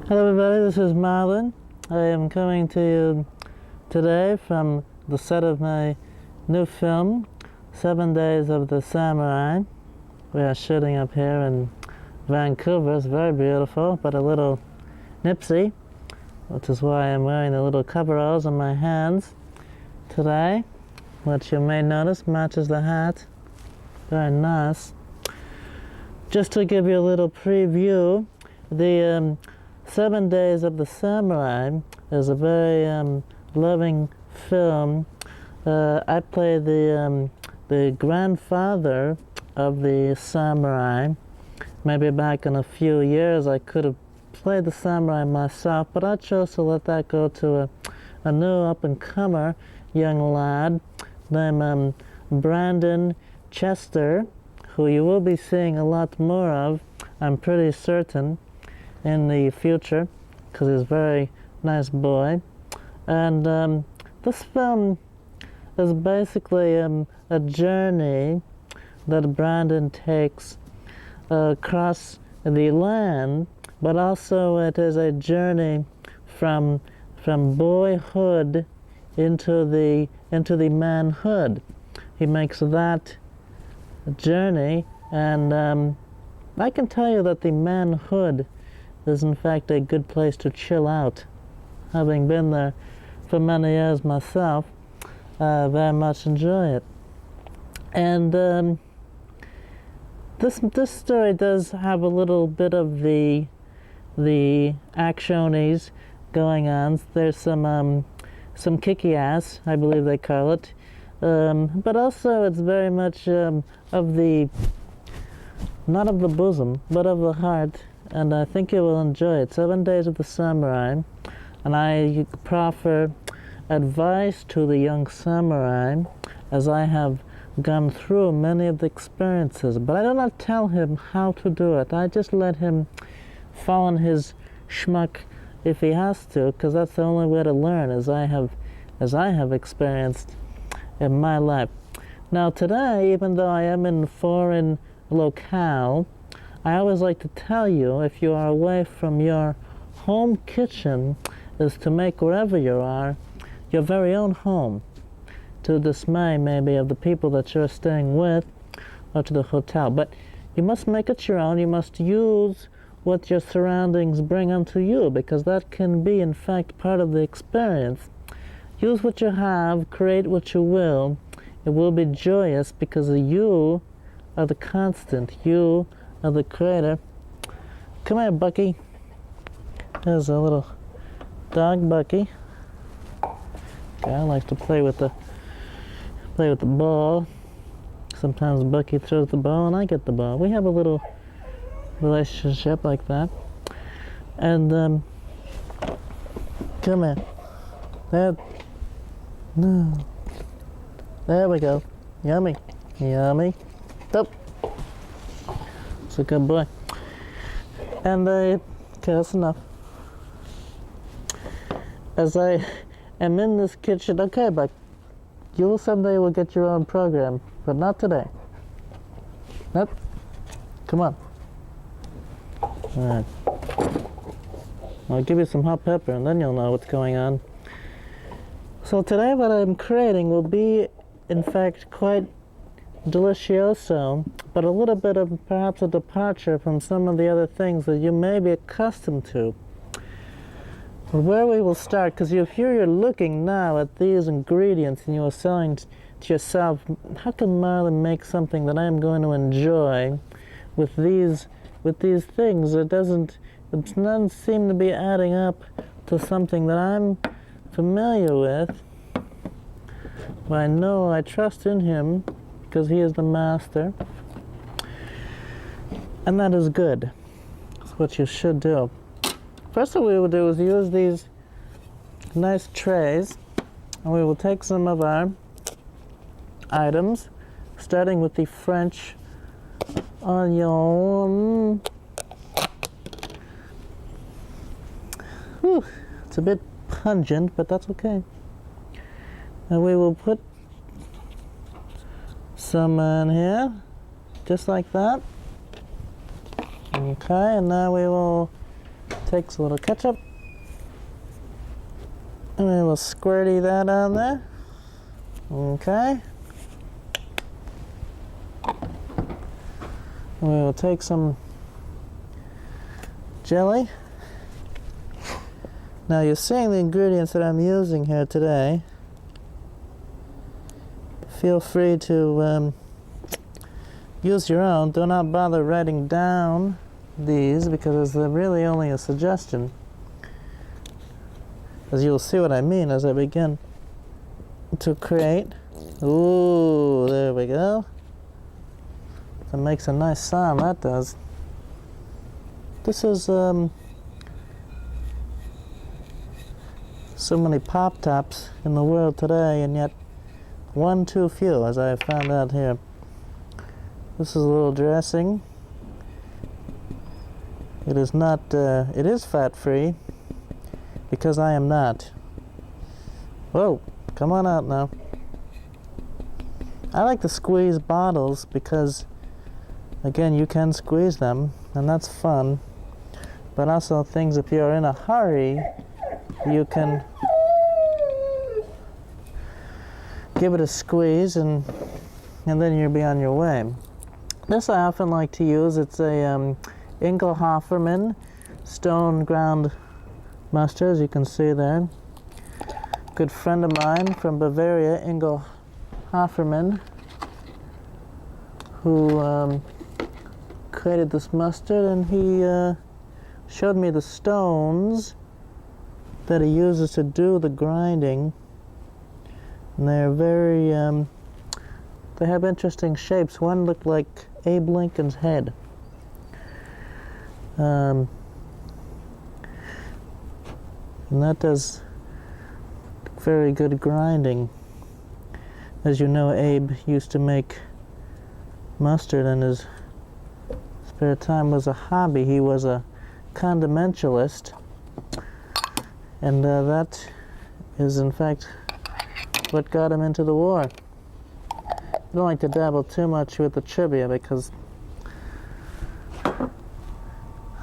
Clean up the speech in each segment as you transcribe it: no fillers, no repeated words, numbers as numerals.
Hello everybody, this is Marlon. I am coming to you today from the set of my new film, 7 Days of the Samurai. We are shooting up here in Vancouver. It's very beautiful, but a little nipsey, which is why I'm wearing the little coveralls on my hands today, which you may notice matches the hat. Very nice. Just to give you a little preview, the 7 Days of the Samurai is a very loving film. I play the grandfather of the samurai. Maybe back in a few years I could have played the samurai myself, but I chose to let that go to a new up-and-comer young lad named Brandon Chester, who you will be seeing a lot more of, I'm pretty certain, in the future, because he's a very nice boy. And this film is basically a journey that Brandon takes across the land, but also it is a journey from boyhood into the manhood. He makes that journey, and I can tell you that the manhood is in fact a good place to chill out. Having been there for many years myself, I very much enjoy it. And this story does have a little bit of the actionies going on. There's some kicky ass, I believe they call it. But also it's very much of the, not of the bosom, but of the heart, and I think you will enjoy it. 7 Days of the Samurai, and I proffer advice to the young samurai as I have gone through many of the experiences, but I do not tell him how to do it. I just let him fall on his schmuck if he has to, because that's the only way to learn, as I have experienced in my life. Now today, even though I am in foreign locale, I always like to tell you, if you are away from your home kitchen, is to make wherever you are your very own home, to the dismay maybe of the people that you're staying with or to the hotel. But you must make it your own. You must use what your surroundings bring unto you, because that can be in fact part of the experience. Use what you have, create what you will. It will be joyous because you are the constant. You are the creator. Come here, Bucky. There's a little dog, Bucky. Okay, I like to play with the ball. Sometimes Bucky throws the ball and I get the ball. We have a little relationship like that. And come here. No. There we go. Yummy. Yummy. Oh. It's a good boy. And okay, that's enough. As I am in this kitchen, okay, but you someday will get your own program, but not today. Nope. Come on. Alright. I'll give you some hot pepper and then you'll know what's going on. So today what I'm creating will be, in fact, quite delicioso, but a little bit of perhaps a departure from some of the other things that you may be accustomed to. Where we will start, because if you're looking now at these ingredients and you are saying to yourself, how can Marlon make something that I'm going to enjoy with these things? It doesn't seem to be adding up to something that I'm familiar with. But I know I trust in him because he is the master, and that is good. That's what you should do. First what we will do is use these nice trays, and we will take some of our items, starting with the French onion. Whew, it's a bit pungent, but that's okay. And we will put some in here, just like that. Okay, and now we will Takes a little ketchup. And we will squirty that on there. Okay. We will take some jelly. Now you're seeing the ingredients that I'm using here today. Feel free to use your own. Do not bother writing down these because it's really only a suggestion. As you'll see what I mean as I begin to create. Ooh, there we go. That makes a nice sound, that does. This is so many pop tops in the world today, and yet one too few, as I have found out here. This is a little dressing. It is not, it is fat-free, because I am not. Whoa, come on out now. I like to squeeze bottles because, again, you can squeeze them, and that's fun. But also things, if you're in a hurry, you can give it a squeeze and then you'll be on your way. This I often like to use. It's a Ingelhoferman stone ground mustard, as you can see there. Good friend of mine from Bavaria, Ingelhoferman, who created this mustard, and he showed me the stones that he uses to do the grinding. And they're very, they have interesting shapes. One looked like Abe Lincoln's head. And that does very good grinding. As you know, Abe used to make mustard in his spare time. Was a hobby. He was a condimentalist, and that is in fact what got him into the war. I don't like to dabble too much with the trivia because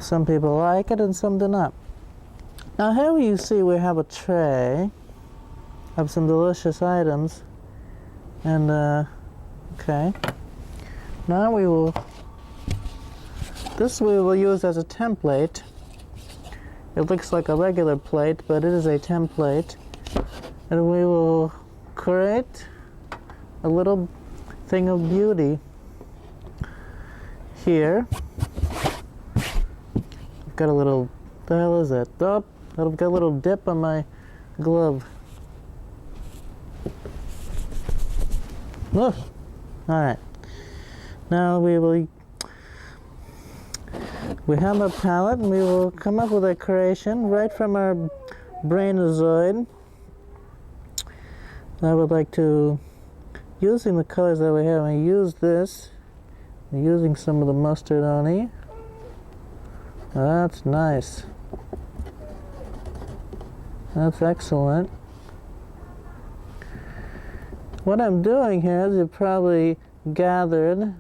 some people like it and some do not. Now here you see we have a tray of some delicious items, and okay, now this we will use as a template. It looks like a regular plate, but it is a template, and we will create a little thing of beauty here. I've got a little, what the hell is that? Oh, I've got a little dip on my glove. All right. Now we have a palette, and we will come up with a creation right from our brainozoid. I would like to, using the colors that we have, I use this, I'm using some of the mustard on it. That's nice. That's excellent. What I'm doing here, as you've probably gathered,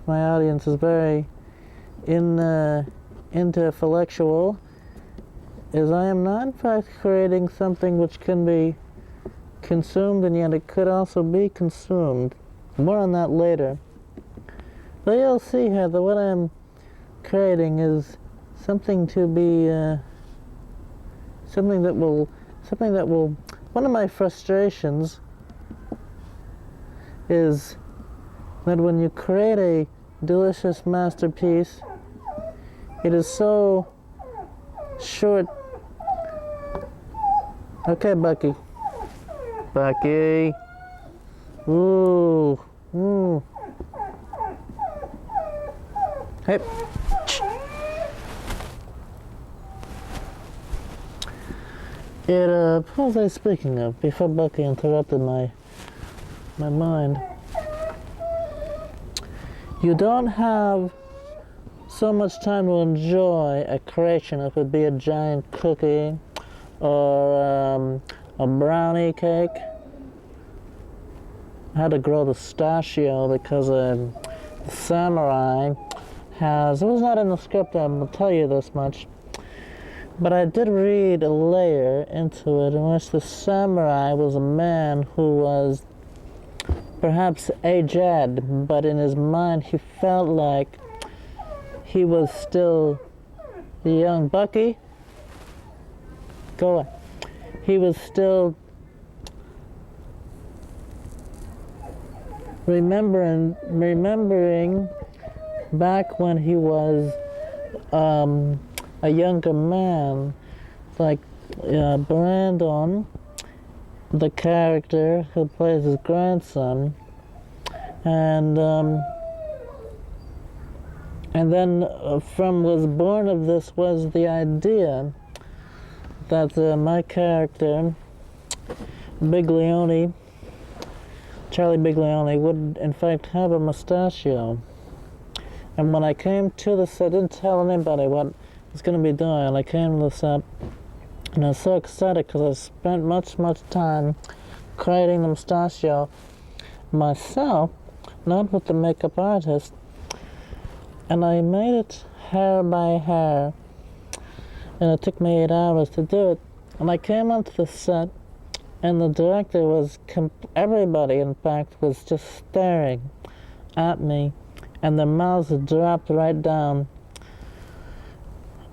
my audience is very intellectual, is I am not in fact creating something which can be consumed, and yet it could also be consumed. More on that later. But you'll see here that what I'm creating is something to be something that will one of my frustrations is that when you create a delicious masterpiece, it is so short. Okay, Bucky. Bucky. Ooh. Ooh. Hey. What was I speaking of before Bucky interrupted my mind? You don't have so much time to enjoy a creation, if it be a giant cookie or a brownie cake. I had to grow the pistachio because the samurai has, it was not in the script, I will tell you this much, but I did read a layer into it in which the samurai was a man who was perhaps aged, but in his mind he felt like he was still the young Bucky. Go away. He was still remembering back when he was a younger man, like Brandon, the character who plays his grandson, and then from was born of this was the idea that my character, Charlie Biglione, would in fact have a mustachio. And when I came to the set, I didn't tell anybody what I was going to be doing. And I came to the set, and I was so excited because I spent much time creating the mustachio myself, not with the makeup artist. And I made it hair by hair, and it took me 8 hours to do it. And I came onto the set, and the director was, everybody in fact was just staring at me, and their mouths dropped right down,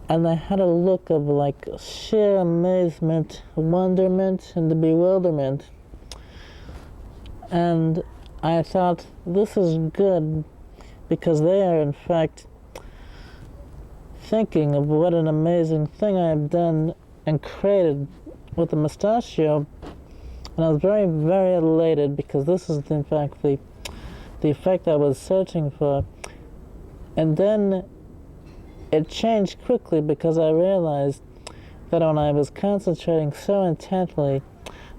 and they had a look of like sheer amazement, wonderment, and bewilderment. And I thought, this is good, because they are in fact thinking of what an amazing thing I have done and created with the mustachio. And I was very elated, because this is in fact the effect I was searching for. And then it changed quickly, because I realized that when I was concentrating so intently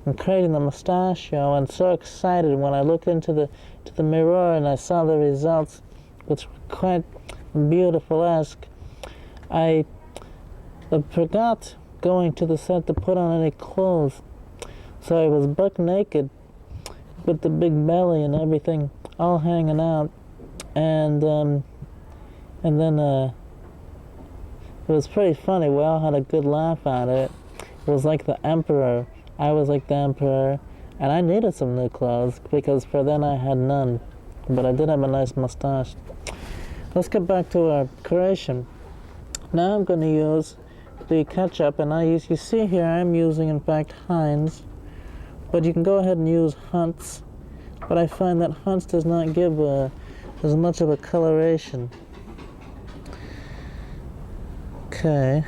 on creating the mustachio and so excited when I looked into the mirror and I saw the results, which were quite beautiful-esque, I forgot going to the set to put on any clothes. So I was buck naked with the big belly and everything all hanging out, and then it was pretty funny. We all had a good laugh at it. It was like the Emperor. I was like the Emperor, and I needed some new clothes, because for then I had none, but I did have a nice mustache. Let's get back to our creation. Now I'm going to use the ketchup, and you see here I'm using in fact Heinz, but you can go ahead and use Hunt's, but I find that Hunt's does not give as much of a coloration. Okay.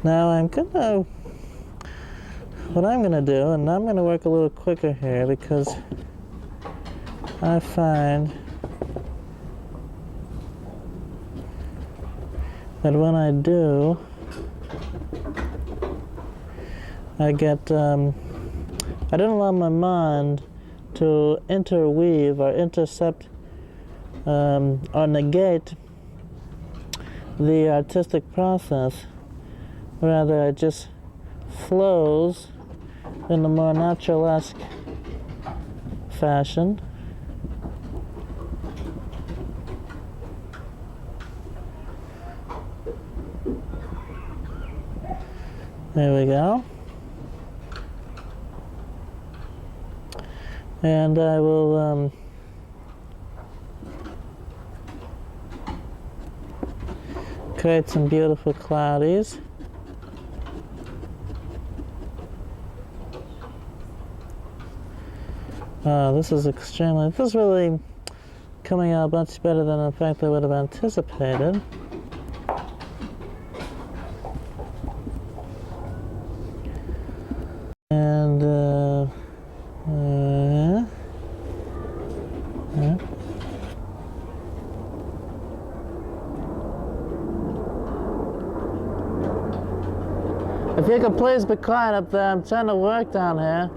Now what I'm gonna do, and I'm gonna work a little quicker here, because I find that when I do, I get, I don't allow my mind to interweave or intercept or negate the artistic process. Rather, it just flows in a more naturalesque fashion. There we go. And I will create some beautiful cloudies. This is really coming out much better than in fact I would have anticipated. And if you could please be quiet up there, I'm trying to work down here.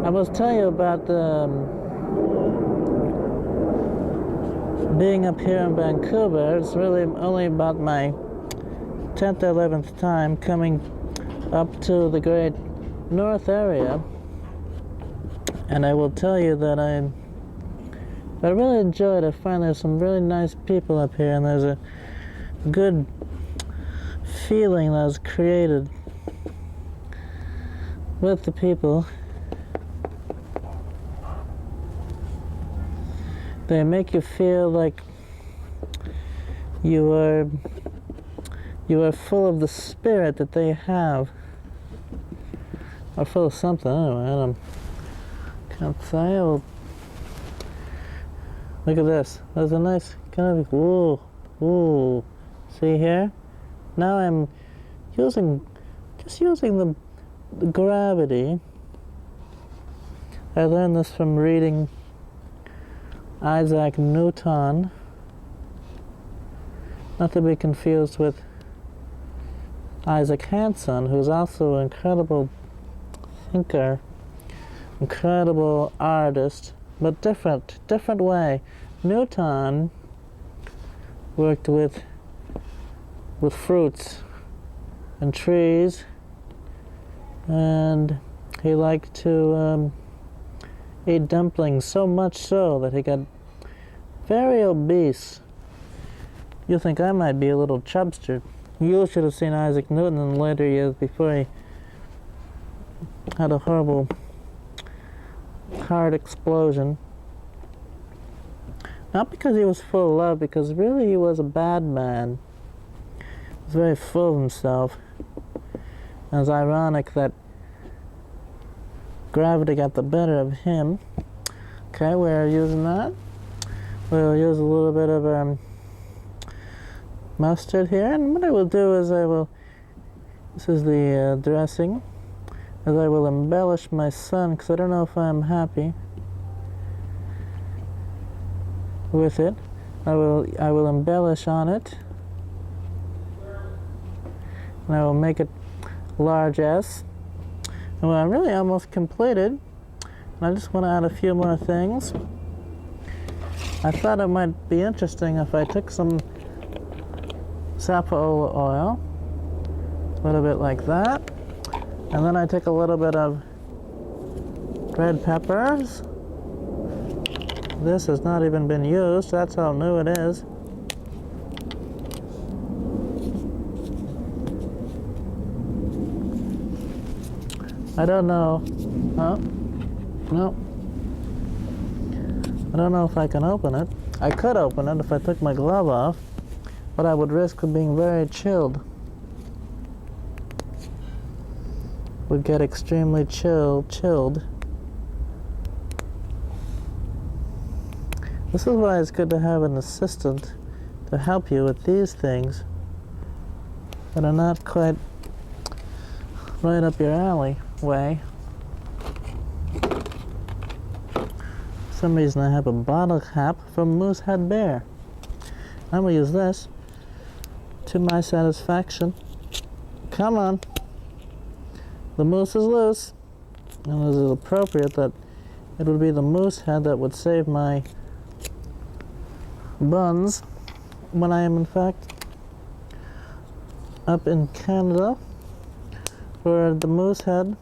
I was telling you about being up here in Vancouver. It's really only about my 10th or 11th time coming up to the great north area, and I will tell you that I really enjoyed it. I find there's some really nice people up here, and there's a good feeling that was created with the people. They make you feel like you are full of the spirit that they have, or full of something. Anyway, can't say. Look at this. There's a nice kind of ooh. See here? Now I'm just using the gravity. I learned this from reading Isaac Newton, not to be confused with Isaac Hanson, who's also an incredible thinker, incredible artist, but different way. Newton worked with fruits and trees, and he liked to eat dumplings, so much so that he got very obese. You think I might be a little chubster. You should have seen Isaac Newton in later years before he had a horrible heart explosion. Not because he was full of love, because really he was a bad man. He was very full of himself. And it's ironic that gravity got the better of him. Okay, we're using that. We'll use a little bit of mustard here, and what I will do is this is the dressing, is I will embellish my son, because I don't know if I'm happy with it. I will embellish on it, and I will make it large S. And I'm really almost completed, and I just want to add a few more things. I thought it might be interesting if I took some safflower oil, a little bit like that, and then I take a little bit of red peppers. This has not even been used, that's how new it is. I don't know. Huh? No. I don't know if I can open it. I could open it if I took my glove off, but I would risk being very chilled. Would get extremely chilled. This is why it's good to have an assistant to help you with these things that are not quite right up your alley way. For some reason I have a bottle cap from Moosehead Bear. I'm going to use this to my satisfaction. Come on. The moose is loose. And is it appropriate that it would be the moose head that would save my buns when I am in fact up in Canada where the moose head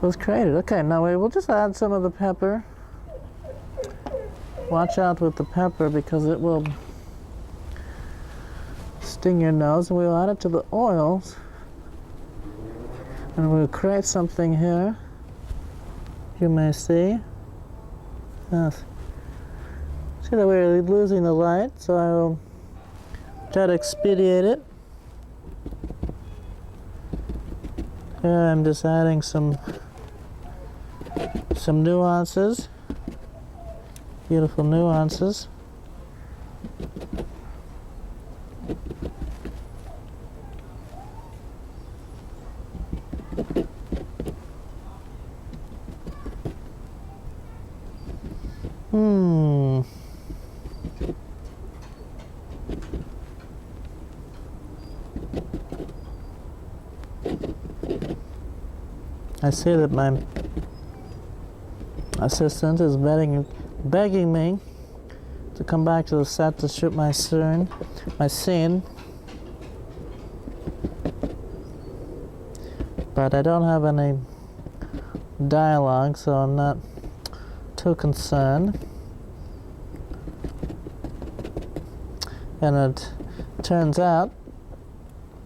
was created. Okay, now we will just add some of the pepper. Watch out with the pepper because it will sting your nose, and we'll add it to the oils, and we'll create something here. You may see. Yes. See that we're losing the light, so I will try to expedite it. Here I'm just adding some nuances, beautiful nuances. I see that my assistant is begging me to come back to the set to shoot my scene. but I don't have any dialogue, so I'm not too concerned. And it turns out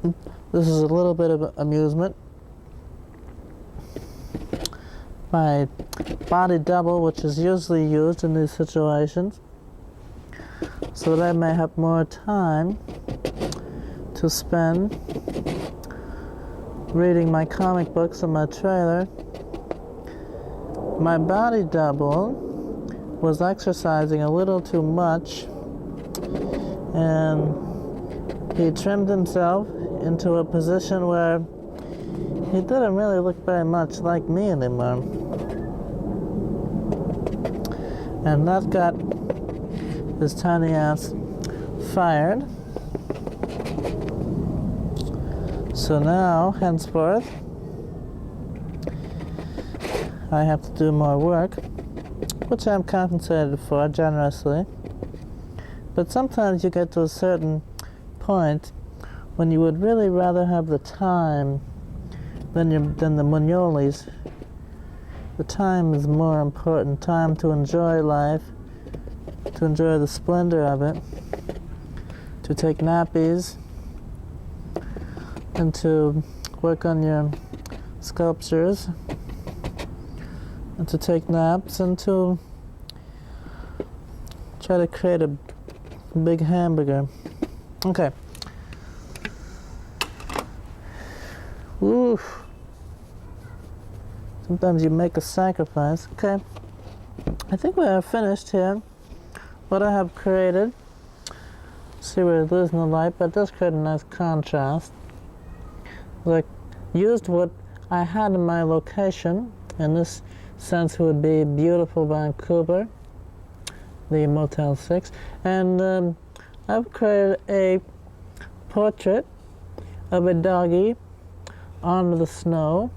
this is a little bit of amusement. My body double, which is usually used in these situations, so that I may have more time to spend reading my comic books and my trailer. My body double was exercising a little too much, and he trimmed himself into a position where he didn't really look very much like me anymore. And that got his tiny ass fired. So now, henceforth, I have to do more work, which I'm compensated for generously. But sometimes you get to a certain point when you would really rather have the time than the Munolis. The time is more important. Time to enjoy life, to enjoy the splendor of it, to take nappies, and to work on your sculptures, and to take naps, and to try to create a big hamburger. Okay. Oof. Sometimes you make a sacrifice. Okay. I think we are finished here. What I have created. See, we're losing the light, but it does create a nice contrast. Like, used what I had in my location. In this sense, it would be beautiful Vancouver, the Motel 6. And I've created a portrait of a doggy on the snow.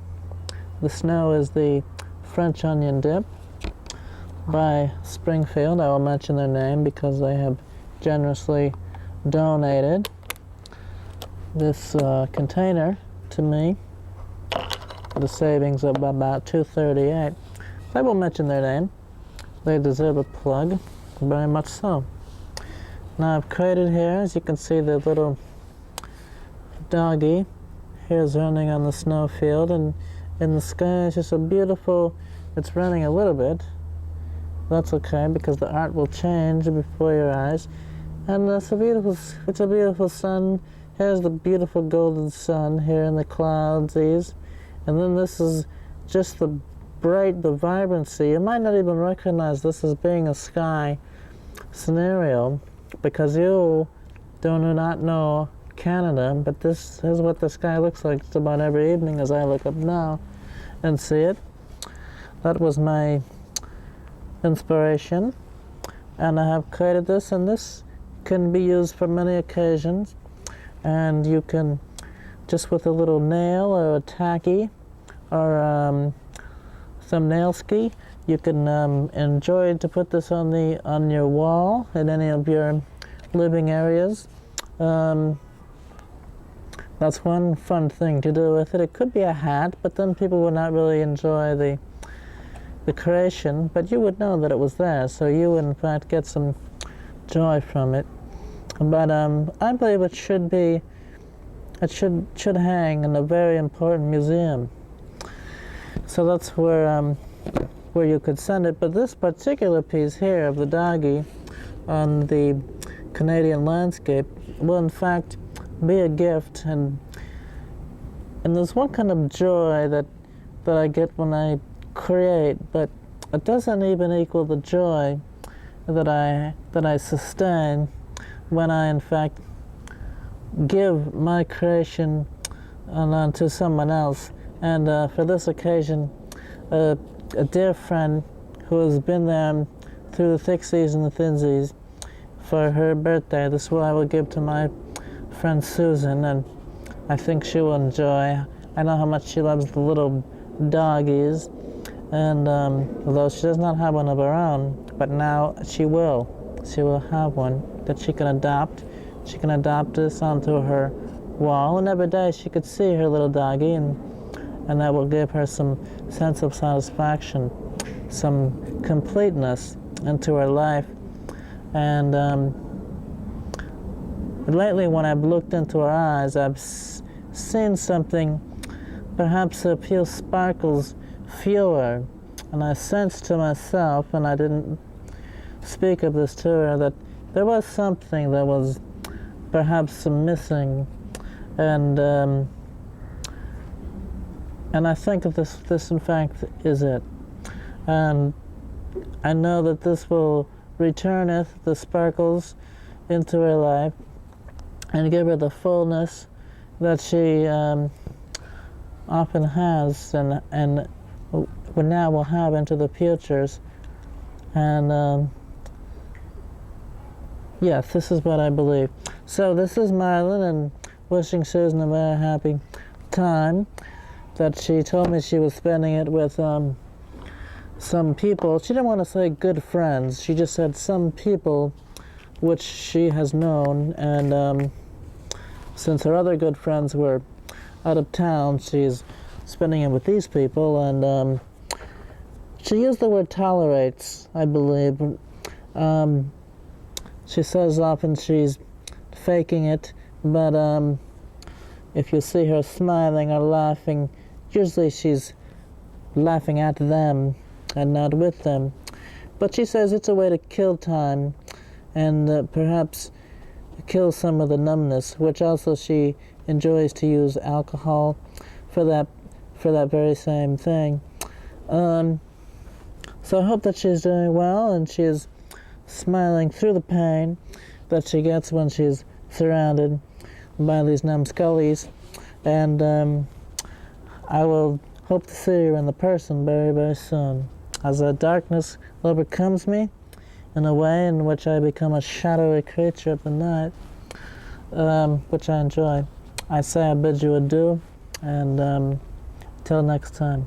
The snow is the French onion dip by Springfield. I will mention their name because they have generously donated this container to me for the savings of about $2.38. I will mention their name. They deserve a plug, very much so. Now I've created here, as you can see, the little doggy here is running on the snowfield, and in the sky it's just a beautiful, it's running a little bit. That's okay, because the art will change before your eyes. And it's a beautiful sun. Here's the beautiful golden sun here in the clouds. And then this is just the vibrancy. You might not even recognize this as being a sky scenario, because you do not know Canada, but this is what the sky looks like just about every evening as I look up now and see it. That was my inspiration, and I have created this, and this can be used for many occasions. And you can, just with a little nail or a tacky or some nail ski, you can enjoy to put this on your wall in any of your living areas. That's one fun thing to do with it. It could be a hat, but then people would not really enjoy the creation, but you would know that it was there, so you would in fact get some joy from it. But I believe it should hang in a very important museum. So that's where you could send it. But this particular piece here of the doggy on the Canadian landscape will in fact be a gift, and there's one kind of joy that I get when I create, but it doesn't even equal the joy that I sustain when I in fact give my creation on to someone else. And for this occasion, a dear friend who has been there through the thicksies and the thinsies for her birthday, this is what I will give to my friend Susan, and I think she will enjoy. I know how much she loves the little doggies, and although she does not have one of her own, but now she will have one that she can adopt. She can adopt this onto her wall, and every day she could see her little doggy, and and that will give her some sense of satisfaction, some completeness into her life. And lately, when I've looked into her eyes, I've seen something, perhaps a few sparkles fewer, and I sensed to myself, and I didn't speak of this to her, that there was something that was perhaps missing, and I think that this in fact is it. And I know that this will returneth the sparkles into her life and give her the fullness that she often has and now will have into the futures. And yes, this is what I believe. So this is Marlon, and wishing Susan a very happy time, that she told me she was spending it with some people. She didn't want to say good friends. She just said some people which she has known, and since her other good friends were out of town, she's spending it with these people. And she used the word tolerates, I believe. She says often she's faking it, but if you see her smiling or laughing, usually she's laughing at them and not with them. But she says it's a way to kill time and perhaps kill some of the numbness, which also she enjoys to use alcohol for that very same thing. So I hope that she's doing well, and she is smiling through the pain that she gets when she's surrounded by these numbskullies. And I will hope to see her in the person very, very soon, as the darkness overcomes me in a way in which I become a shadowy creature of the night, which I enjoy. I say I bid you adieu, and till next time.